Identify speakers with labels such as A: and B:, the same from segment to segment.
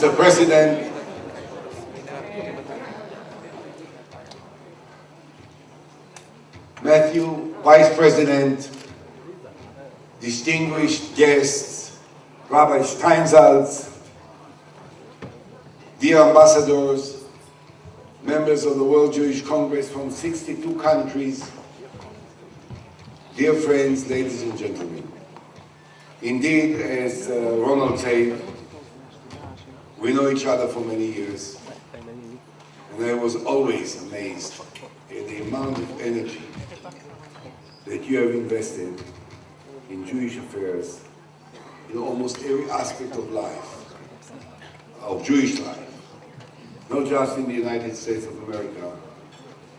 A: Mr. President, Matthew, Vice President, distinguished guests, Rabbi Steinsaltz, dear ambassadors, members of the World Jewish Congress from 62 countries, dear friends, ladies and gentlemen. Indeed, as Ronald said, we know each other for many years, and I was always amazed at the amount of energy that you have invested in Jewish affairs in almost every aspect of life, of Jewish life, not just in the United States of America,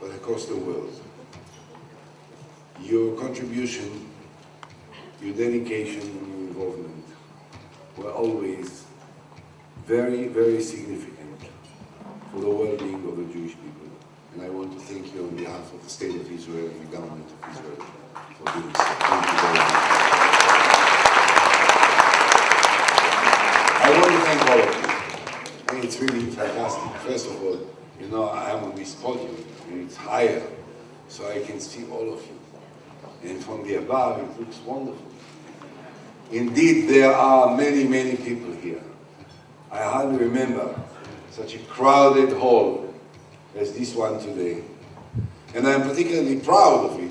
A: but across the world. Your contribution, your dedication, and your involvement were always very, very significant for the well-being of the Jewish people. And I want to thank you on behalf of the State of Israel and the government of Israel for doing so. Thank you very much. I want to thank all of you. And it's really fantastic. First of all, you know, I am on this podium, and it's higher, so I can see all of you. And from the above, it looks wonderful. Indeed, there are many, many people here. I hardly remember such a crowded hall as this one today. And I'm particularly proud of it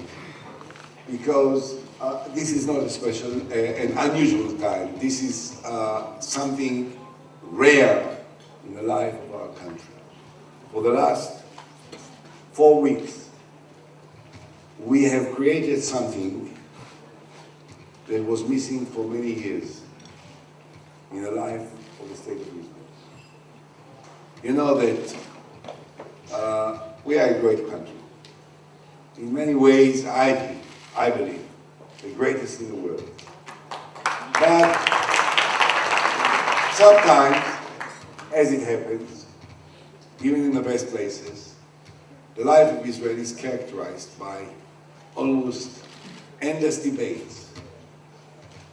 A: because this is not a special, an unusual time. This is something rare in the life of our country. For the last 4 weeks, we have created something that was missing for many years in the life of the State of Israel. You know that we are a great country. In many ways, I believe, the greatest in the world. But sometimes, as it happens, even in the best places, the life of Israel is characterized by almost endless debates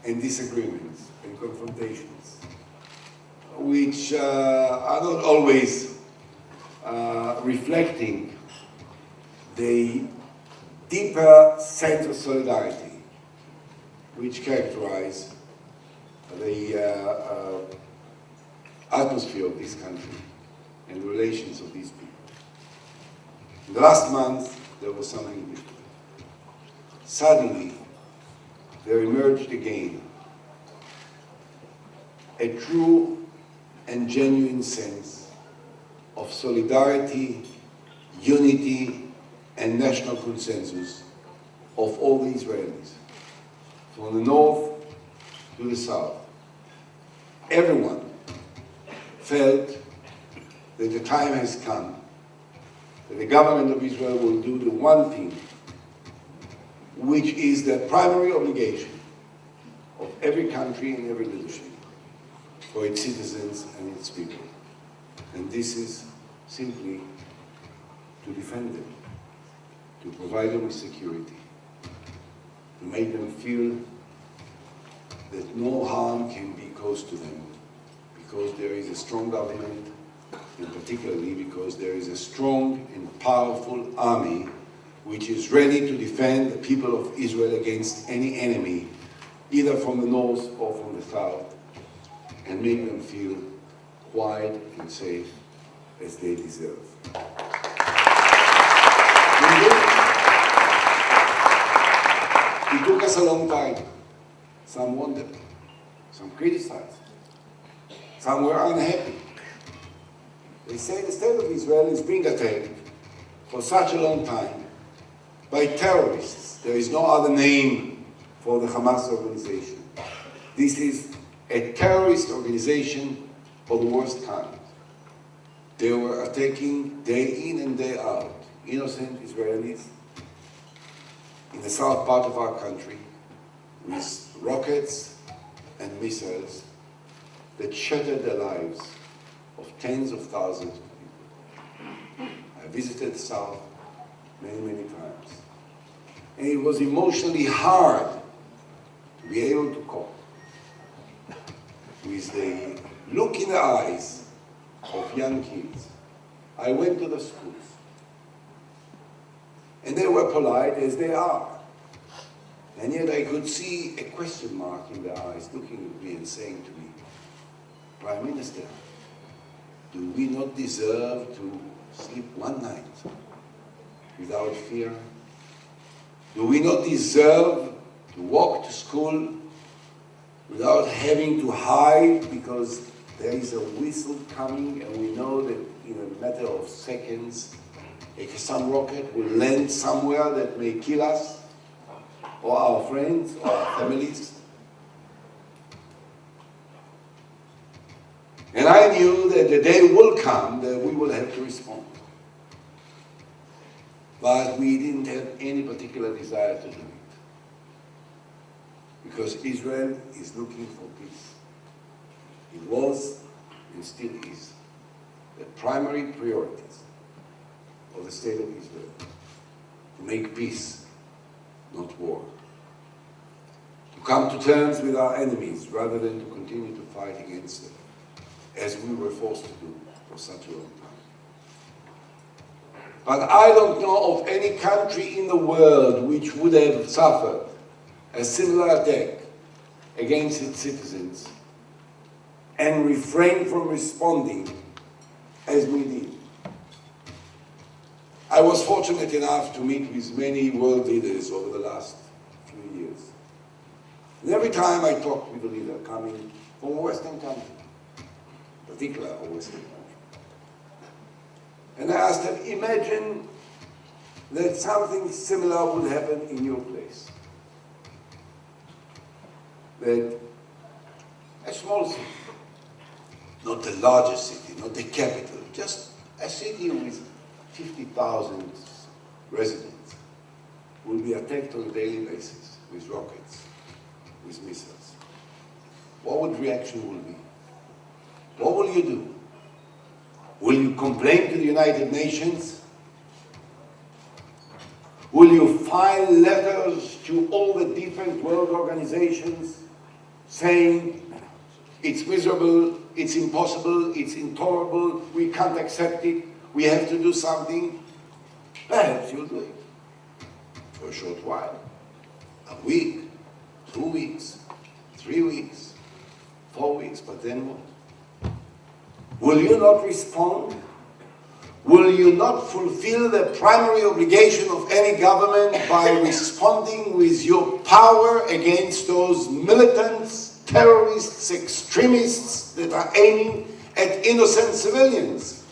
A: and disagreements and confrontations, which are not always reflecting the deeper sense of solidarity which characterize the atmosphere of this country and the relations of these people. In the last month, there was something different. Suddenly, there emerged again a true and genuine sense of solidarity, unity, and national consensus of all the Israelis, from the north to the south. Everyone felt that the time has come, that the government of Israel will do the one thing, which is the primary obligation of every country and every leadership for its citizens and its people. And this is simply to defend them, to provide them with security, to make them feel that no harm can be caused to them because there is a strong government, and particularly because there is a strong and powerful army which is ready to defend the people of Israel against any enemy, either from the north or from the south, and make them feel quiet and safe as they deserve. It took us a long time. Some wondered, some criticized, some were unhappy. They say the State of Israel is being attacked for such a long time by terrorists. There is no other name for the Hamas organization. This is a terrorist organization of the worst kind. They were attacking day in and day out innocent Israelis in the south part of our country with rockets and missiles that shattered the lives of tens of thousands of people. I visited the south many, many times. And it was emotionally hard to be able to cope with the look in the eyes of young kids. I went to the schools. And they were polite as they are. And yet I could see a question mark in their eyes looking at me and saying to me, Prime Minister, do we not deserve to sleep one night without fear? Do we not deserve to walk to school without having to hide because there is a whistle coming and we know that in a matter of seconds some rocket will land somewhere that may kill us or our friends or our families? And I knew that the day will come that we will have to respond. But we didn't have any particular desire to do it. Because Israel is looking for peace. It was and still is the primary priorities of the state of Israel, to make peace, not war. To come to terms with our enemies rather than to continue to fight against them, as we were forced to do for such a long time. But I don't know of any country in the world which would have suffered a similar attack against its citizens and refrained from responding as we did. I was fortunate enough to meet with many world leaders over the last few years. And every time I talked with a leader coming from a Western country, particularly a Western country, and I asked them, imagine that something similar would happen in your place. That a small city, not the largest city, not the capital, just a city with 50,000 residents will be attacked on a daily basis with rockets, with missiles. What would reaction will be? What will you do? Will you complain to the United Nations? Will you file letters to all the different world organizations saying it's miserable, it's impossible, it's intolerable, we can't accept it, we have to do something? Perhaps you'll do it for a short while. A week, 2 weeks, 3 weeks, 4 weeks, but then what? Will you not respond? Will you not fulfill the primary obligation of any government by responding with your power against those militants, terrorists, extremists that are aiming at innocent civilians?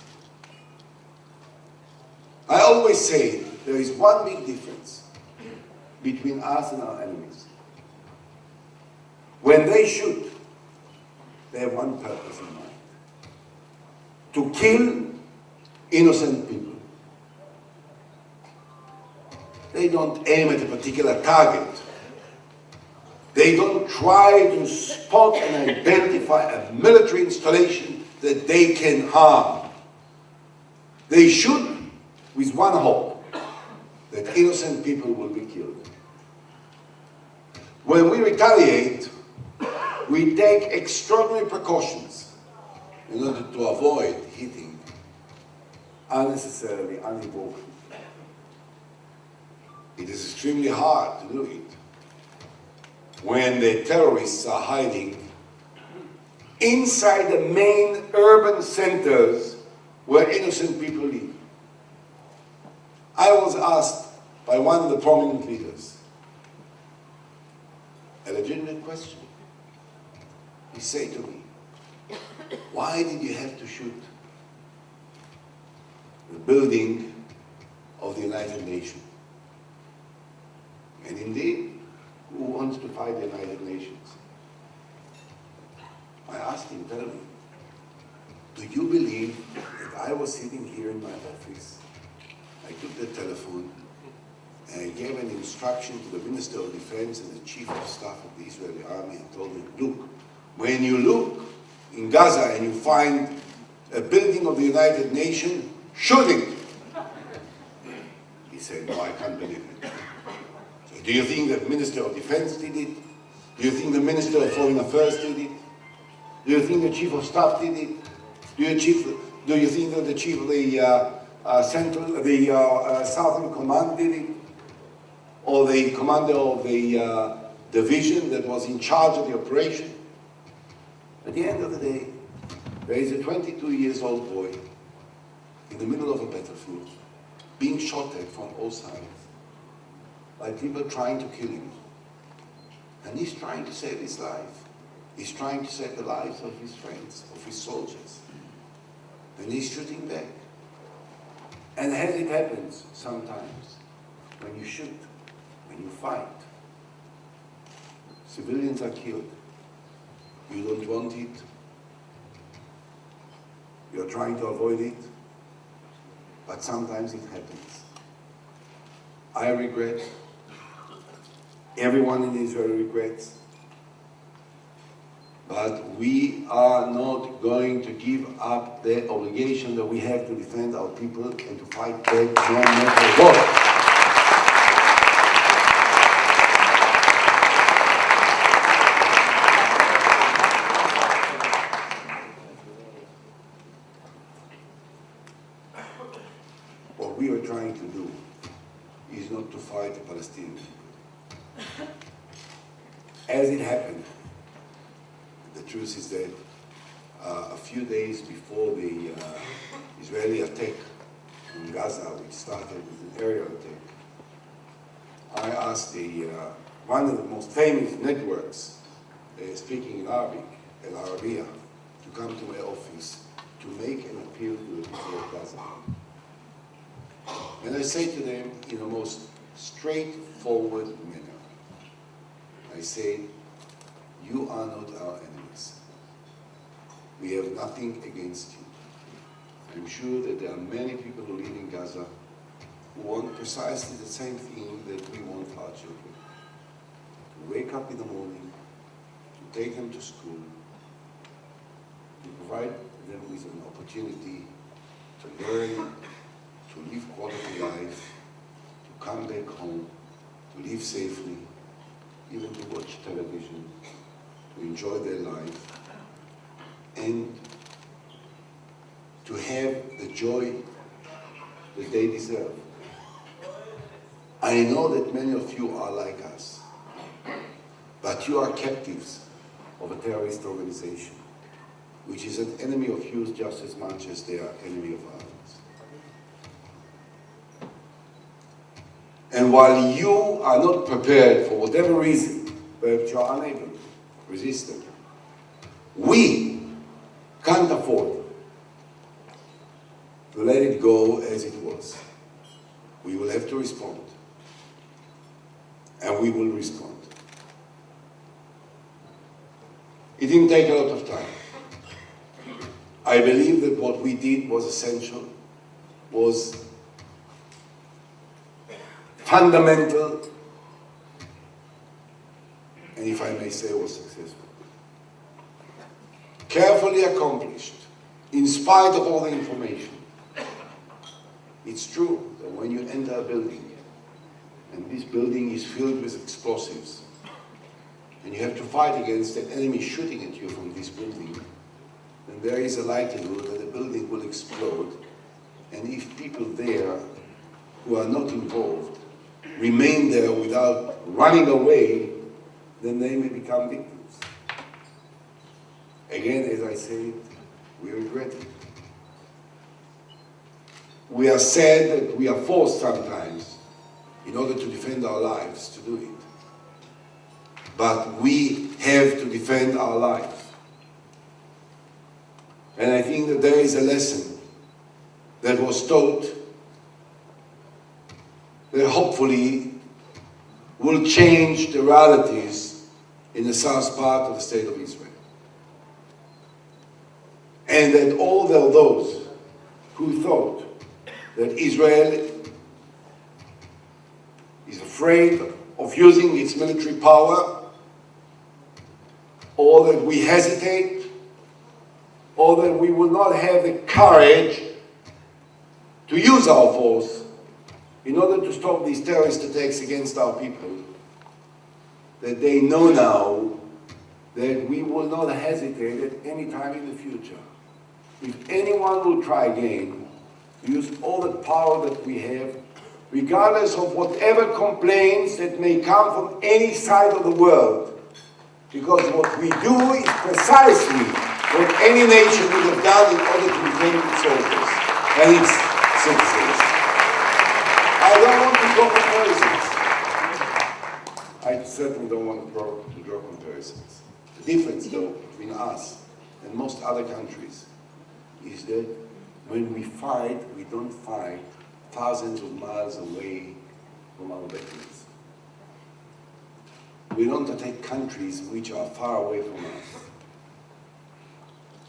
A: I always say there is one big difference between us and our enemies. When they shoot, they have one purpose in mind: to kill innocent people. They don't aim at a particular target. They don't try to spot and identify a military installation that they can harm. They shoot with one hope: that innocent people will be killed. When we retaliate, we take extraordinary precautions in order to avoid hitting unnecessarily uninvolved people. It is extremely hard to do it when the terrorists are hiding inside the main urban centers where innocent people live. I was asked by one of the prominent leaders a legitimate question. He said to me, "Why did you have to shoot the building of the United Nations?" And indeed, who wants to fight the United Nations? I asked him, tell me, do you believe that I was sitting here in my office, I took the telephone, and I gave an instruction to the Minister of Defense and the Chief of Staff of the Israeli Army and told him, look, when you look in Gaza and you find a building of the United Nations, shoot it. He said, no, I can't believe it. So do you think the Minister of Defense did it? Do you think the Minister of Foreign Affairs did it? Do you think the Chief of Staff did it? Do you Do you think that the chief of the Southern Command did it? Or the commander of the division that was in charge of the operation? At the end of the day, there is a 22-year-old boy in the middle of a battlefield being shot at from all sides by people trying to kill him. And he's trying to save his life. He's trying to save the lives of his friends, of his soldiers. And he's shooting back. And as it happens sometimes, when you shoot, when you fight, civilians are killed. You don't want it. You're trying to avoid it. But sometimes it happens. I regret. Everyone in Israel regrets. But we are not going to give up the obligation that we have to defend our people and to fight back no matter what. What we are trying to do is not to fight the Palestinian people. As it happened, the truth is that a few days before the Israeli attack in Gaza, which started with an aerial attack, I asked one of the most famous networks speaking in Arabic, El Arabiya, to come to my office to make an appeal to the people of Gaza. And I say to them in the most straightforward manner, I say, you are not our enemies. We have nothing against you. I'm sure that there are many people who live in Gaza who want precisely the same thing that we want our children. To wake up in the morning, to take them to school, to provide them with an opportunity to learn, to live quality life, to come back home, to live safely, even to watch television, to enjoy their life, and to have the joy that they deserve. I know that many of you are like us, but you are captives of a terrorist organization, which is an enemy of you just as much as they are enemy of ours. And while you are not prepared for whatever reason, perhaps you are unable to resist them, we can't afford to let it go as it was. We will have to respond. And we will respond. It didn't take a lot of time. I believe that what we did was essential, was fundamental, and if I may say, was successful. Carefully accomplished, in spite of all the information. It's true that when you enter a building, and this building is filled with explosives, and you have to fight against an enemy shooting at you from this building, then there is a likelihood that the building will explode, and if people there who are not involved remain there without running away, then they may become victims. Again, as I said, we regret it. We are sad that we are forced sometimes, in order to defend our lives, to do it. But we have to defend our life. And I think that there is a lesson that was taught that hopefully will change the realities in the south part of the state of Israel. And that all those who thought that Israel is afraid of using its military power, or that we hesitate, or that we will not have the courage to use our force in order to stop these terrorist attacks against our people, that they know now that we will not hesitate at any time in the future if anyone will try again, use all the power that we have, regardless of whatever complaints that may come from any side of the world, because what we do is precisely what any nation would have done in order to defend its soldiers and its citizens. I don't want to draw comparisons. I certainly don't want to draw comparisons. The difference, though, between us and most other countries is that when we fight, we don't fight thousands of miles away from our veterans. We don't attack countries which are far away from us.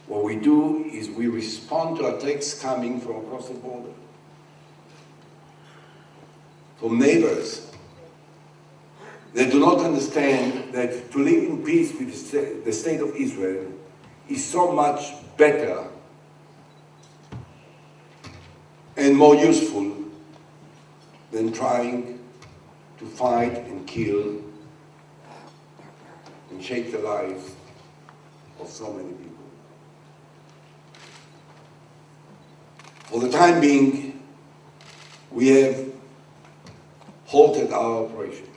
A: What we do is we respond to attacks coming from across the border, from neighbors that do not understand that to live in peace with the state of Israel is so much better and more useful than trying to fight and kill and shake the lives of so many people. For the time being, we have halted our operations.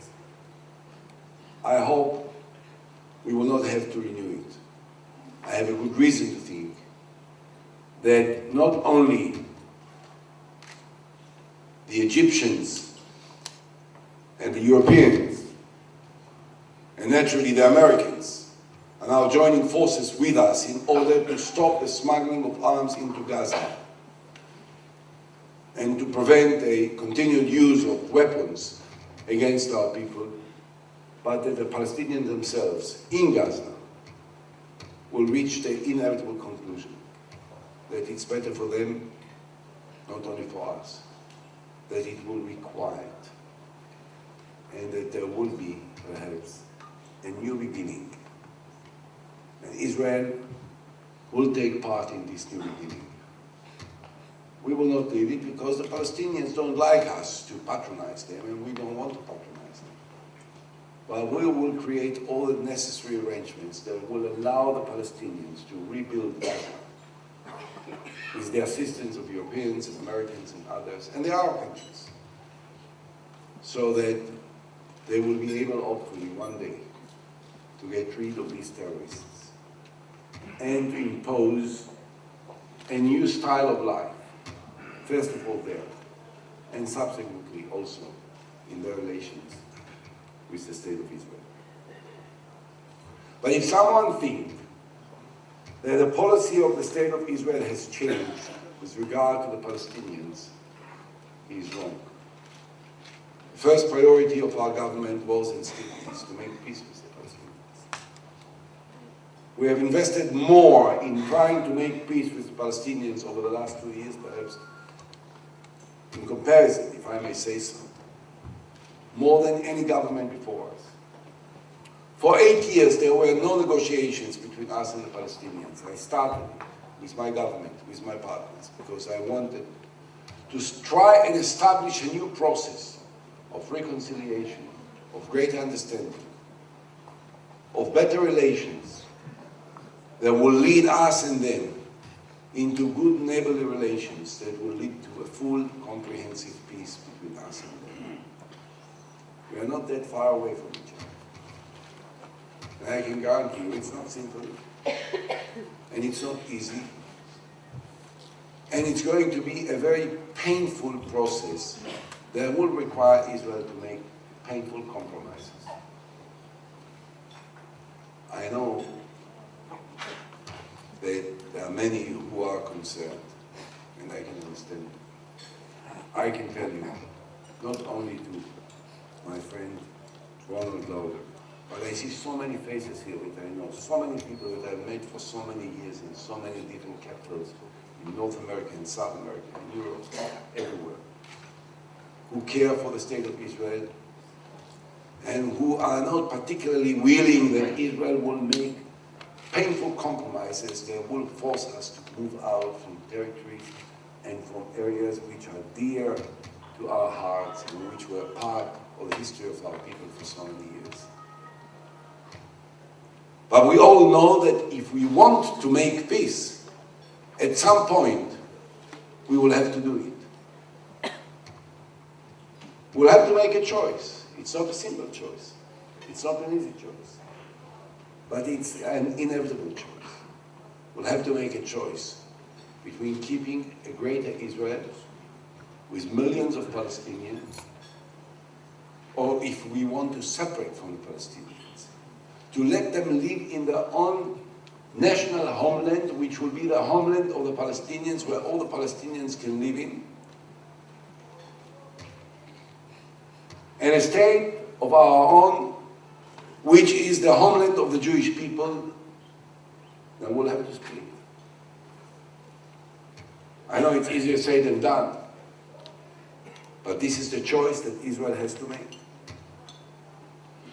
A: I hope we will not have to renew it. I have a good reason to think that not only the Egyptians and the Europeans, and naturally the Americans, are now joining forces with us in order to stop the smuggling of arms into Gaza and to prevent a continued use of weapons against our people, but that the Palestinians themselves in Gaza will reach the inevitable conclusion that it's better for them, not only for us, that it will be quiet, and that there will be, perhaps, a new beginning. And Israel will take part in this new beginning. We will not lead it because the Palestinians don't like us to patronize them, and we don't want to patronize them. But we will create all the necessary arrangements that will allow the Palestinians to rebuild Gaza with the assistance of Europeans and Americans and others, and the Arab countries, so that they will be able, hopefully, one day, to get rid of these terrorists and to impose a new style of life, first of all there, and subsequently also in their relations with the state of Israel. But if someone thinks that the policy of the state of Israel has changed with regard to the Palestinians, he is wrong. The first priority of our government was and still is to make peace with the Palestinians. We have invested more in trying to make peace with the Palestinians over the last 2 years, perhaps, in comparison, if I may say so, more than any government before us. For 8 years, there were no negotiations between us and the Palestinians. I started with my government, with my partners, because I wanted to try and establish a new process of reconciliation, of greater understanding, of better relations that will lead us and them into good neighborly relations that will lead to a full, comprehensive peace between us and them. We are not that far away from each other. And I can guarantee you it's not simple, and it's not easy, and it's going to be a very painful process that will require Israel to make painful compromises. I know that there are many who are concerned, and I can understand. I can tell you, not only to my friend Ronald Lauder, but I see so many faces here that I know, so many people that I've met for so many years in so many different capitals, in North America, in South America, in Europe, everywhere, who care for the state of Israel and who are not particularly willing that Israel will make painful compromises that will force us to move out from territories and from areas which are dear to our hearts and which were part of the history of our people for so many years. But we all know that if we want to make peace, At some point, we will have to do it. We'll have to make a choice. It's not a simple choice. It's not an easy choice. But it's an inevitable choice. We'll have to make a choice between keeping a greater Israel with millions of Palestinians, or if we want to separate from the Palestinians, to let them live in their own national homeland, which will be the homeland of the Palestinians, where all the Palestinians can live in, and a state of our own, which is the homeland of the Jewish people, then we'll have to split. I know it's easier said than done, but this is the choice that Israel has to make.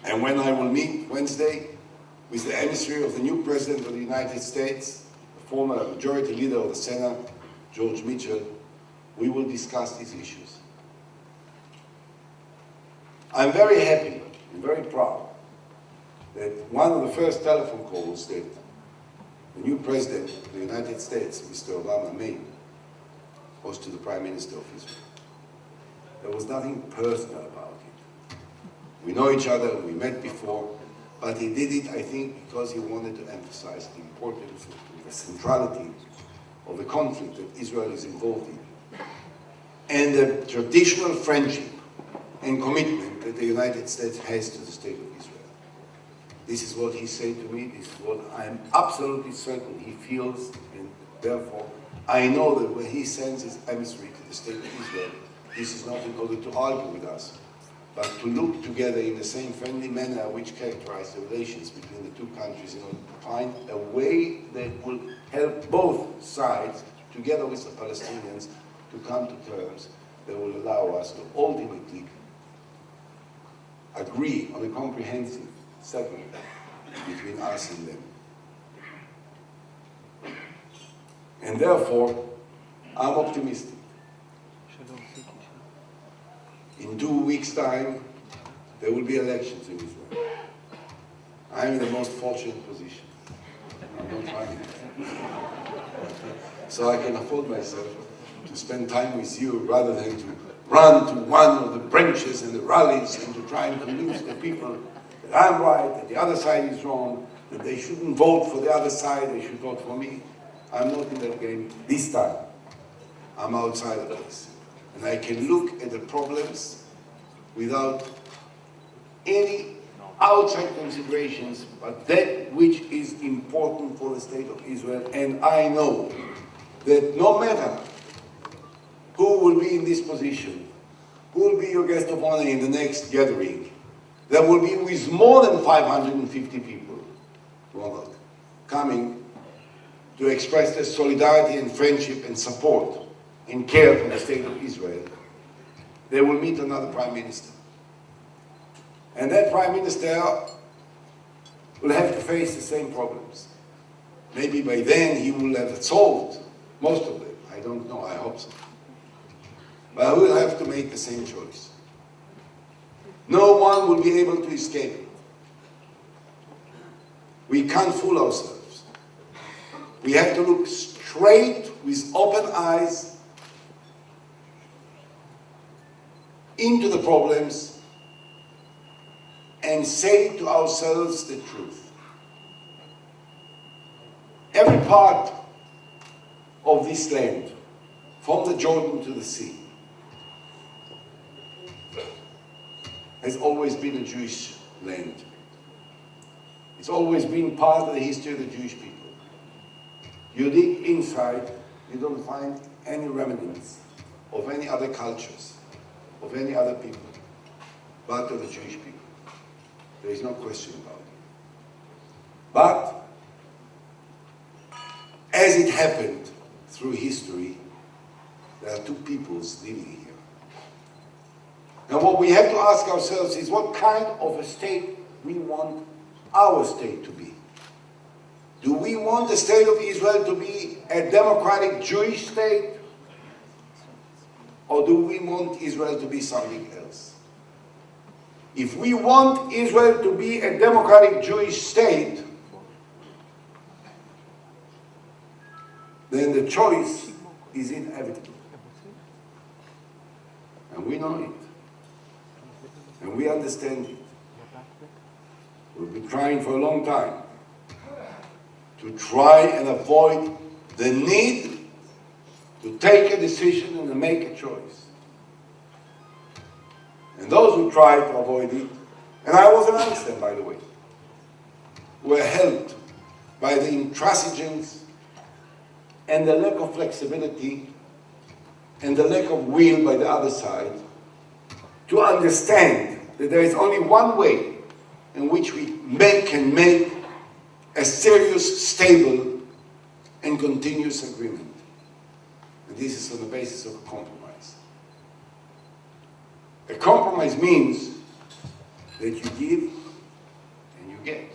A: And when I will meet Wednesday with the emissary of the new President of the United States, the former Majority Leader of the Senate, George Mitchell, we will discuss these issues. I'm very happy and very proud that one of the first telephone calls that the new President of the United States, Mr. Obama, made was to the Prime Minister of Israel. There was nothing personal about it. We know each other, we met before, but he did it, I think, because he wanted to emphasize the importance of the centrality of the conflict that Israel is involved in, and the traditional friendship and commitment that the United States has to the state of Israel. This is what he said to me, this is what I am absolutely certain he feels, and therefore I know that when he sends his emissary to the state of Israel, this is not in order to argue with us, but to look together in the same friendly manner which characterized the relations between the two countries in order to find a way that will help both sides, together with the Palestinians, to come to terms that will allow us to ultimately agree on a comprehensive settlement between us and them. And therefore, I'm optimistic. In 2 weeks' time, there will be elections in Israel. I'm in the most fortunate position. I'm not running. So I can afford myself to spend time with you rather than to run to one of the branches and the rallies and to try and convince the people that I'm right, that the other side is wrong, that they shouldn't vote for the other side, they should vote for me. I'm not in that game this time. I'm outside of this. And I can look at the problems without any outside considerations, but that which is important for the state of Israel. And I know that no matter who will be in this position, who will be your guest of honor in the next gathering, there will be with more than 550 people coming to express their solidarity and friendship and support and care for the state of Israel. They will meet another prime minister. And that prime minister will have to face the same problems. Maybe by then he will have solved most of them. I don't know, I hope so. But we will have to make the same choice. No one will be able to escape it. We can't fool ourselves. We have to look straight with open eyes into the problems and say to ourselves the truth. Every part of this land, from the Jordan to the sea, has always been a Jewish land. It's always been part of the history of the Jewish people. You dig inside, you don't find any remnants of any other cultures, of any other people, but of the Jewish people. There is no question about it. But, as it happened through history, there are two peoples living here. Now what we have to ask ourselves is what kind of a state we want our state to be. Do we want the state of Israel to be a democratic Jewish state? Or do we want Israel to be something else? If we want Israel to be a democratic Jewish state, then the choice is inevitable. And we know it. And we understand it. We've been trying for a long time to try and avoid the need to take a decision and to make a choice. And those who try to avoid it, and I was amongst them, by the way, were helped by the intransigence and the lack of flexibility and the lack of will by the other side to understand that there is only one way in which we can make a serious, stable, and continuous agreement. And this is on the basis of a compromise. A compromise means that you give and you get.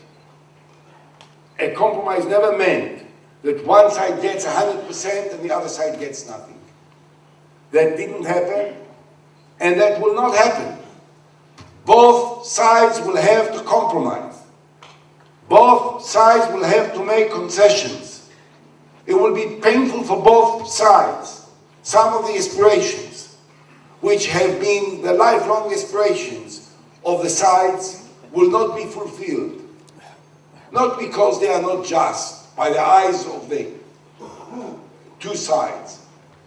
A: A compromise never meant that one side gets 100% and the other side gets nothing. That didn't happen, and that will not happen. Both sides will have to compromise. Both sides will have to make concessions. It will be painful for both sides. Some of the aspirations, which have been the lifelong aspirations of the sides, will not be fulfilled. Not because they are not just by the eyes of the two sides,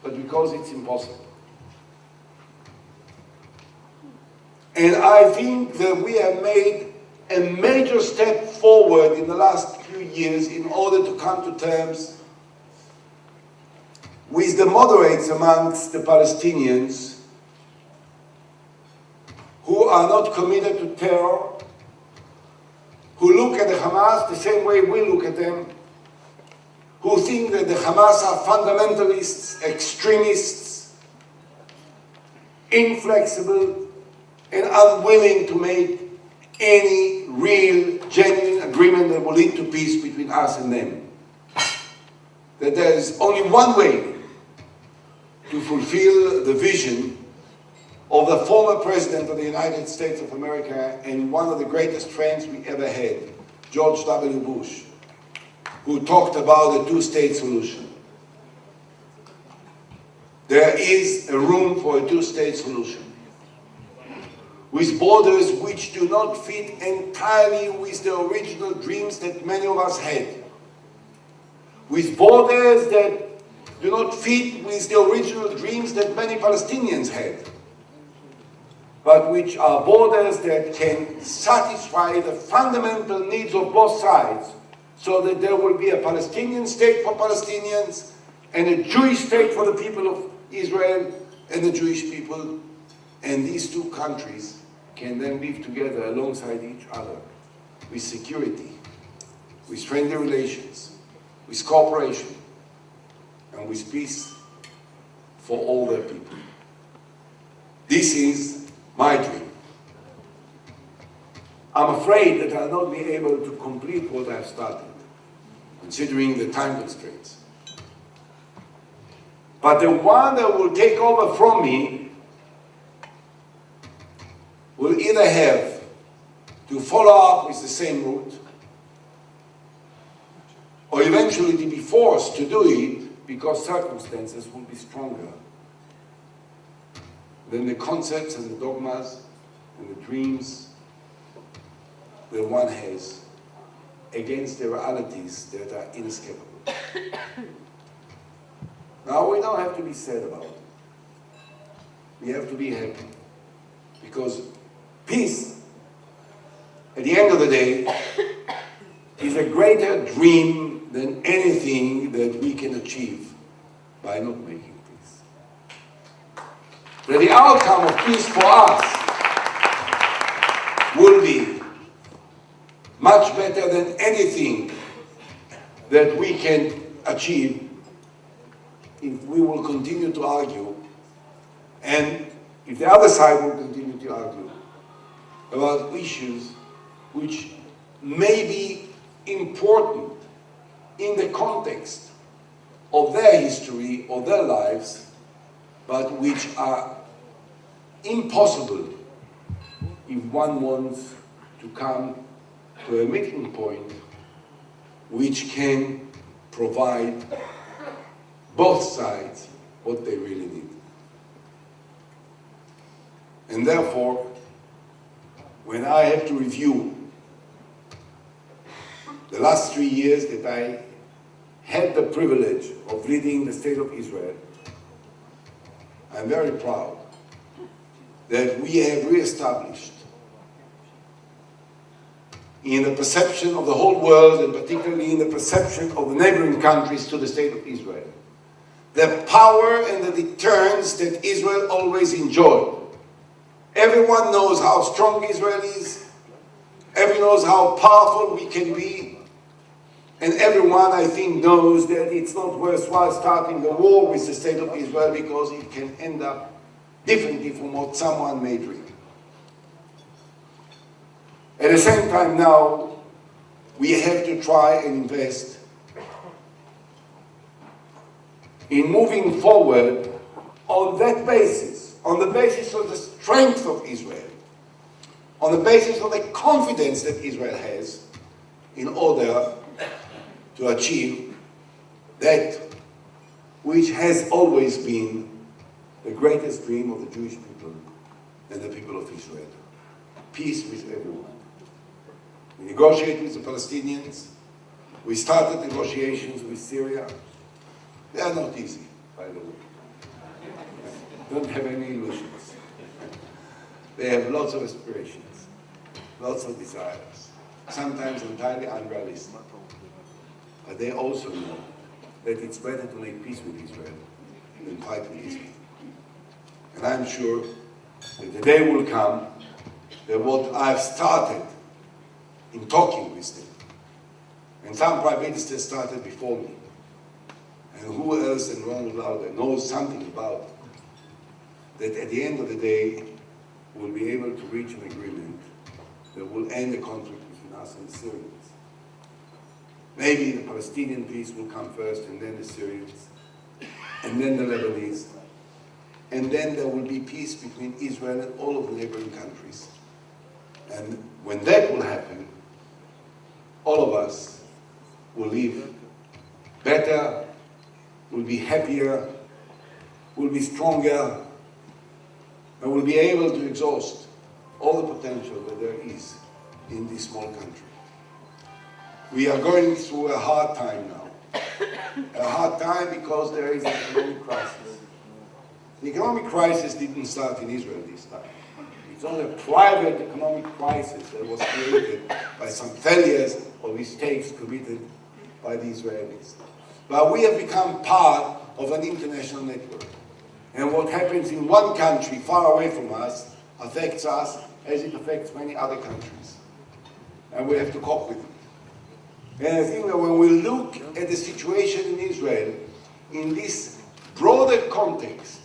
A: but because it's impossible. And I think that we have made a major step forward in the last few years in order to come to terms with the moderates amongst the Palestinians who are not committed to terror, who look at the Hamas the same way we look at them, who think that the Hamas are fundamentalists, extremists, inflexible, and unwilling to make any real, genuine agreement that will lead to peace between us and them. That there is only one way to fulfill the vision of the former President of the United States of America and one of the greatest friends we ever had, George W. Bush, who talked about a two-state solution. There is a room for a two-state solution, with borders which do not fit entirely with the original dreams that many of us had, with borders that do not fit with the original dreams that many Palestinians had, but which are borders that can satisfy the fundamental needs of both sides, so that there will be a Palestinian state for Palestinians and a Jewish state for the people of Israel and the Jewish people, and these two countries can then live together alongside each other with security, with friendly relations, with cooperation, and with peace for all their people. This is my dream. I'm afraid that I'll not be able to complete what I've started, considering the time constraints. But the one that will take over from me will either have to follow up with the same route, or eventually to be forced to do it because circumstances will be stronger than the concepts and the dogmas and the dreams that one has against the realities that are inescapable. Now, we don't have to be sad about it. We have to be happy, because peace, at the end of the day, is a greater dream than anything that we can achieve by not making peace. That the outcome of peace for us will be much better than anything that we can achieve if we will continue to argue, and if the other side will continue to argue about issues which may be important in the context of their history or their lives, but which are impossible if one wants to come to a meeting point which can provide both sides what they really need. And therefore, when I have to review the last 3 years that I had the privilege of leading the State of Israel, I'm very proud that we have reestablished in the perception of the whole world, and particularly in the perception of the neighboring countries to the State of Israel, the power and the deterrence that Israel always enjoyed. Everyone knows how strong Israel is, everyone knows how powerful we can be, and everyone, I think, knows that it's not worthwhile starting a war with the State of Israel because it can end up differently from what someone may dream. At the same time now, we have to try and invest in moving forward on that basis, on the basis of the strength of Israel, on the basis of the confidence that Israel has in order to achieve that which has always been the greatest dream of the Jewish people and the people of Israel. Peace with everyone. We negotiated with the Palestinians. We started negotiations with Syria. They are not easy, by the way. Don't have any illusions. They have lots of aspirations, lots of desires, sometimes entirely unrealistic. But they also know that it's better to make peace with Israel than fight with Israel. And I'm sure that the day will come that what I've started in talking with them, and some prime ministers started before me, and who else than Ronald Lauder knows something about it, that at the end of the day we'll be able to reach an agreement that will end the conflict between us and the Syrians. Maybe the Palestinian peace will come first, and then the Syrians, and then the Lebanese, and then there will be peace between Israel and all of the neighboring countries. And when that will happen, all of us will live better, will be happier, will be stronger, and will be able to exhaust all the potential that there is in this small country. We are going through a hard time now. A hard time because there is an economic crisis. The economic crisis didn't start in Israel this time. It's not a private economic crisis that was created by some failures or mistakes committed by the Israelis. But we have become part of an international network. And what happens in one country far away from us affects us as it affects many other countries. And we have to cope with it. And I think that when we look at the situation in Israel in this broader context,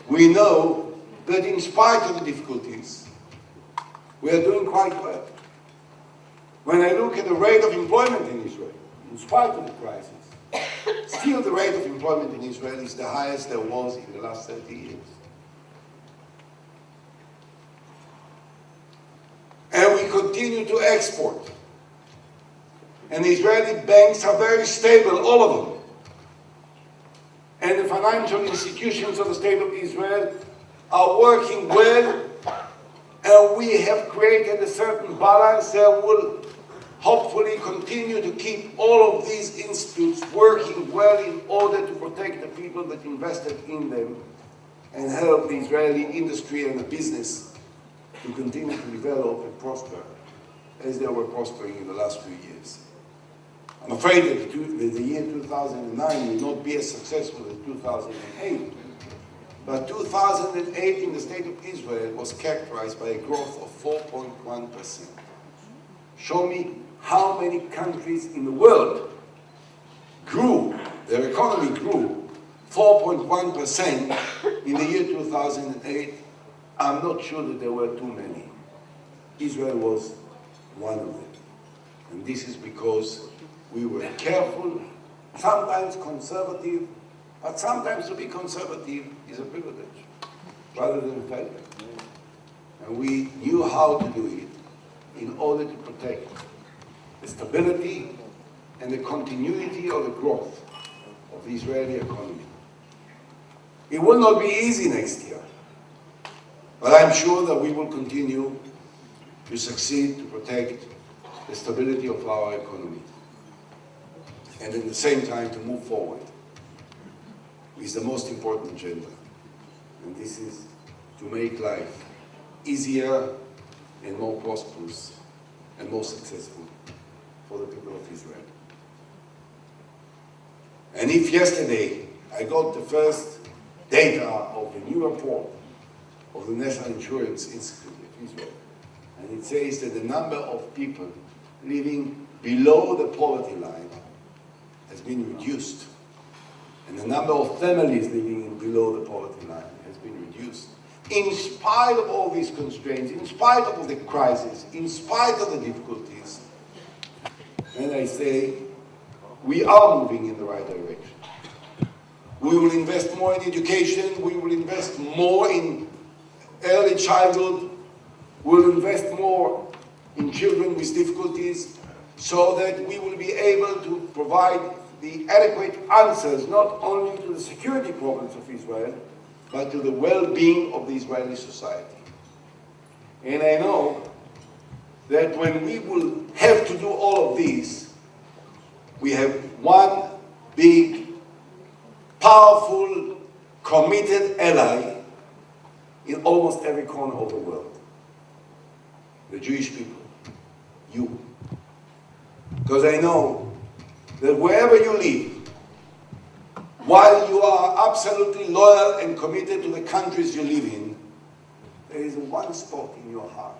A: we know that in spite of the difficulties, we are doing quite well. When I look at the rate of employment in Israel, in spite of the crisis, still the rate of employment in Israel is the highest there was in the last 30 years. And we continue to export. And the Israeli banks are very stable, all of them. And the financial institutions of the State of Israel are working well, and we have created a certain balance that will hopefully continue to keep all of these institutes working well in order to protect the people that invested in them and help the Israeli industry and the business to continue to develop and prosper as they were prospering in the last few years. I'm afraid that the year 2009 will not be as successful as 2008. But 2008 in the State of Israel was characterized by a growth of 4.1%. Show me how many countries in the world grew, their economy grew 4.1% in the year 2008. I'm not sure that there were too many. Israel was one of them. And this is because we were careful, sometimes conservative, but sometimes to be conservative is a privilege rather than a failure. And we knew how to do it in order to protect the stability and the continuity of the growth of the Israeli economy. It will not be easy next year, but I'm sure that we will continue to succeed to protect the stability of our economy, and at the same time to move forward with the most important agenda, and this is to make life easier and more prosperous and more successful for the people of Israel. And if yesterday I got the first data of the new report of the National Insurance Institute of Israel, and it says that the number of people living below the poverty line has been reduced, and the number of families living below the poverty line has been reduced. In spite of all these constraints, in spite of the crisis, in spite of the difficulties, and I say, we are moving in the right direction. We will invest more in education, we will invest more in early childhood, we will invest more in children with difficulties, so that we will be able to provide the adequate answers not only to the security problems of Israel, but to the well-being of the Israeli society. And I know that when we will have to do all of these, we have one big, powerful, committed ally in almost every corner of the world. The Jewish people, you. Because I know that wherever you live, while you are absolutely loyal and committed to the countries you live in, there is one spot in your heart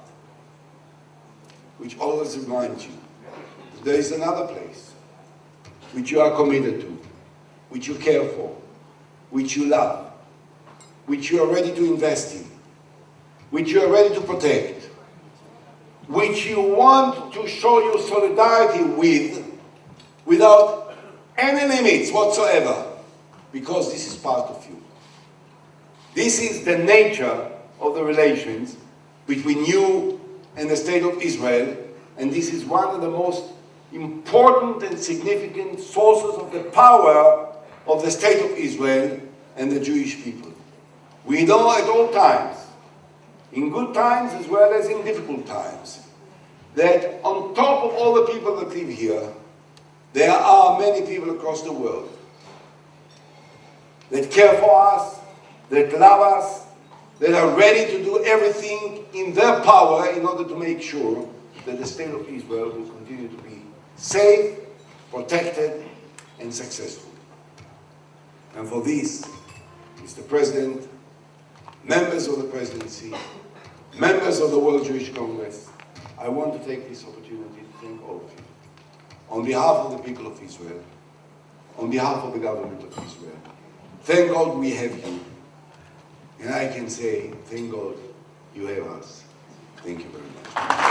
A: which always reminds you that there is another place which you are committed to, which you care for, which you love, which you are ready to invest in, which you are ready to protect, which you want to show your solidarity with without any limits whatsoever, because this is part of you. This is the nature of the relations between you and the State of Israel, and this is one of the most important and significant sources of the power of the State of Israel and the Jewish people. We know at all times, in good times as well as in difficult times, that on top of all the people that live here, there are many people across the world that care for us, that love us, that are ready to do everything in their power in order to make sure that the State of Israel will continue to be safe, protected, and successful. And for this, Mr. President, members of the Presidency, members of the World Jewish Congress, I want to take this opportunity to thank all of you. On behalf of the people of Israel, on behalf of the government of Israel, thank God we have you. And I can say, thank God you have us. Thank you very much.